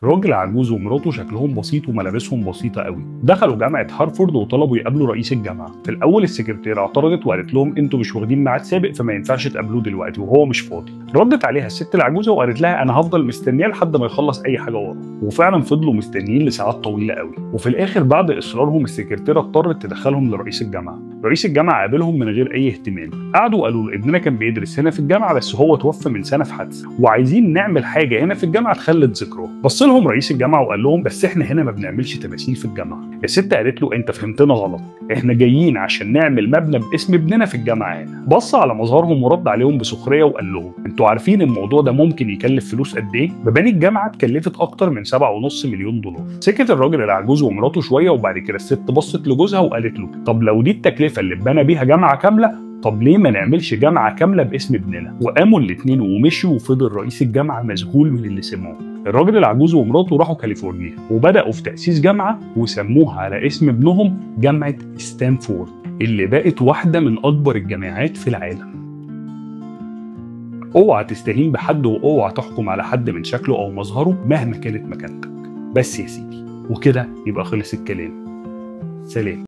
راجل عجوز ومراته شكلهم بسيط وملابسهم بسيطة قوي. دخلوا جامعة هارفورد وطلبوا يقابلوا رئيس الجامعة. في الأول السكرتيرة اعترضت وقالت لهم انتوا مش واخدين ميعاد سابق فما ينفعش تقابلوه دلوقتي وهو مش فاضي. ردت عليها الست العجوزة وقالت لها أنا هفضل مستنية لحد ما يخلص أي حاجة وراه. وفعلا فضلوا مستنيين لساعات طويلة قوي. وفي الآخر بعد إصرارهم السكرتيرة اضطرت تدخلهم لرئيس الجامعة. رئيس الجامعة قابلهم من غير أي اهتمام. قعدوا قالوا له ابننا كان بيدرس هنا في الجامعة بس هو توفى من سنة في حادثة وعايزين نعمل حاجة هنا في الجامعة تخلد ذكره. بص لهم رئيس الجامعة وقال لهم بس احنا هنا ما بنعملش تماثيل في الجامعة. الست قالت له انت فهمتنا غلط، احنا جايين عشان نعمل مبنى باسم ابننا في الجامعة هنا. بص على مظهرهم ورد عليهم بسخرية وقال لهم انتوا عارفين الموضوع ده ممكن يكلف فلوس قد ايه؟ مباني الجامعة اتكلفت اكتر من 7.5 مليون دولار. سكت الراجل العجوز ومراته شوية وبعد كده الست بصت لجوزها وقالت له طب لو دي التكلفة اللي اتبنى بيها جامعة كاملة، طب ليه ما نعملش جامعة كاملة باسم ابننا؟ وقاموا الاتنين ومشوا وفضل رئيس الجامعة مذهول من اللي سمعوه. الراجل العجوز ومراته راحوا كاليفورنيا وبدأوا في تأسيس جامعة وسموها على اسم ابنهم جامعة ستانفورد اللي بقت واحدة من أكبر الجامعات في العالم. اوعى تستهين بحد واوعى تحكم على حد من شكله أو مظهره مهما كانت مكانتك. بس يا سيدي وكده يبقى خلص الكلام. سلام.